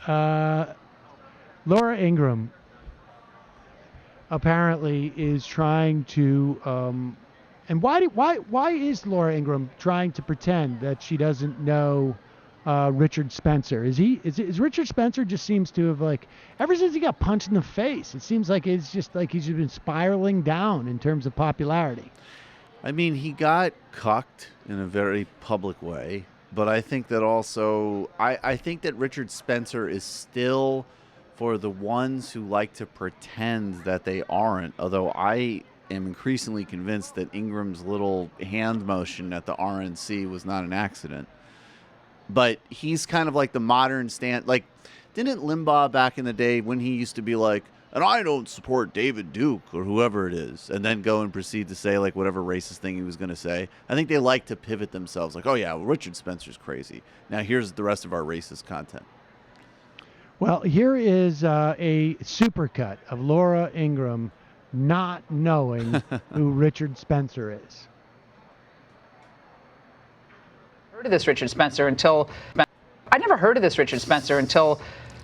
Laura Ingraham apparently is trying to, and why is Laura Ingraham trying to pretend that she doesn't know Richard Spencer? Is Richard Spencer just seems to have, like, ever since he got punched in the face, it seems like it's just like he's been spiraling down in terms of popularity. I mean, he got cucked in a very public way, but I think that also, I think that Richard Spencer is still, for the ones who like to pretend that they aren't, although I am increasingly convinced that Ingram's little hand motion at the RNC was not an accident. But he's kind of like the modern stand. Like, didn't Limbaugh back in the day, when he used to be like, and I don't support David Duke or whoever it is, and then go and proceed to say like whatever racist thing he was going to say? I think they like to pivot themselves like, oh yeah, well, Richard Spencer's crazy. Now here's the rest of our racist content. Well, here is a supercut of Laura Ingraham not knowing who Richard Spencer is. Heard of this Richard Spencer until I never heard of this Richard Spencer until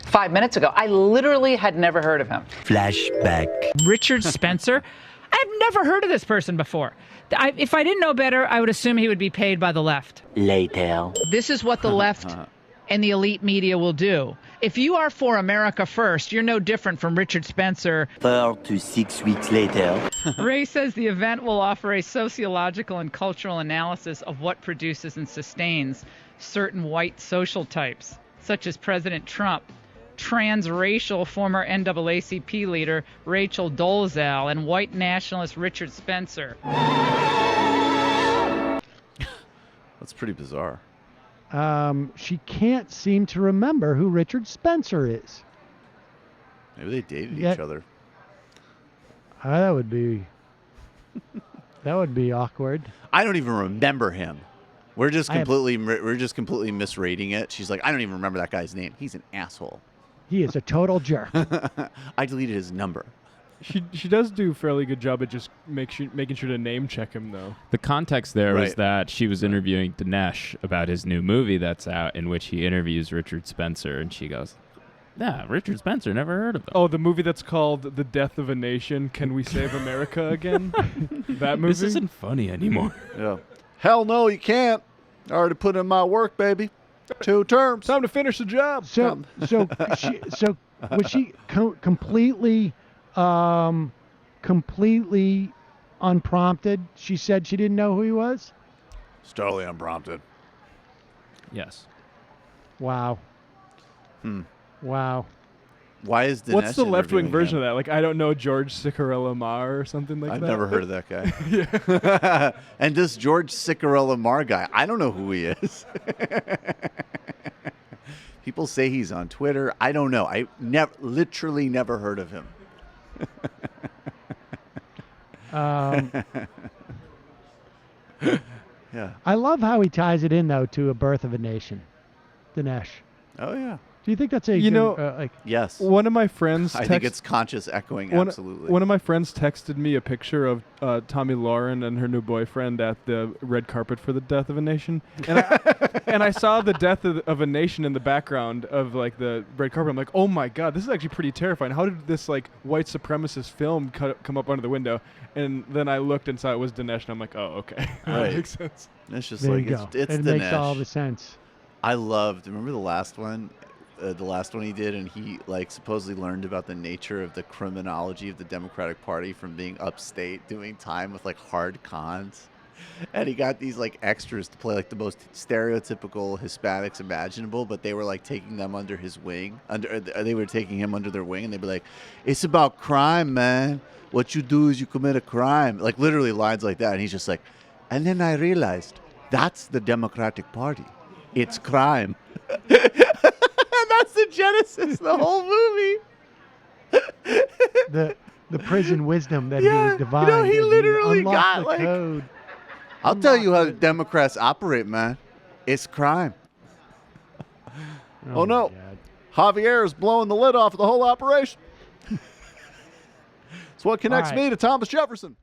5 minutes ago. I literally had never heard of him. Flashback. Richard Spencer? I've never heard of this person before. If I didn't know better, I would assume he would be paid by the left. Later. This is what the left and the elite media will do. If you are for America first, you're no different from Richard Spencer. 4 to 6 weeks later. Ray says the event will offer a sociological and cultural analysis of what produces and sustains certain white social types, such as President Trump, transracial former NAACP leader Rachel Dolezal, and white nationalist Richard Spencer. That's pretty bizarre. She can't seem to remember who Richard Spencer is. Maybe they dated each other. That would be awkward. I don't even remember him. We're just completely misrating it. She's like, I don't even remember that guy's name. He's an asshole. He is a total jerk. I deleted his number. She does do a fairly good job at just making sure to name check him, though. The context there was that she was interviewing Dinesh about his new movie that's out, in which he interviews Richard Spencer, and she goes, yeah, Richard Spencer, never heard of him. Oh, the movie that's called The Death of a Nation, Can We Save America Again? That movie? This isn't funny anymore. Yeah. Hell no, you can't. I already put in my work, baby. 2 terms. Time to finish the job. So was she completely unprompted? She said she didn't know who he was? It's totally unprompted. Yes. Wow. Wow. Why is Dinesh What's the left-wing version him? of that? Like, I don't know, George Cicarella Mar or something like I've that? never heard of that guy. And this George Cicarella Mar guy, I don't know who he is. People say he's on Twitter. I don't know. I literally never heard of him. Yeah. I love how he ties it in, though, to A Birth of a Nation. Dinesh. Oh, yeah. Do you think that's a yes. One of my friends I think it's conscious echoing, absolutely. One of my friends texted me a picture of Tommy Lauren and her new boyfriend at the red carpet for The Death of a Nation. And I saw The Death of a Nation in the background of like the red carpet. I'm like, oh my God, this is actually pretty terrifying. How did this like white supremacist film come up under the window? And then I looked and saw it was Dinesh, and I'm like, oh, okay. That makes sense. It's just there like, you go. it's it Dinesh. makes all the sense. I remember the last one? The last one he did, and he like supposedly learned about the nature of the criminology of the Democratic Party from being upstate doing time with like hard cons, and he got these like extras to play like the most stereotypical Hispanics imaginable, but they were like taking them under his wing, they were taking him under their wing, and they'd be like, it's about crime, man. What you do is you commit a crime, like literally lines like that, and he's just like, and then I realized that's the Democratic Party, it's crime. That's the genesis, the whole movie. The prison wisdom that he was divine. You know, he literally got the like, code. I'll tell you how the Democrats operate, man. It's crime. Oh no. God. Javier is blowing the lid off of the whole operation. It's what connects All right. me to Thomas Jefferson.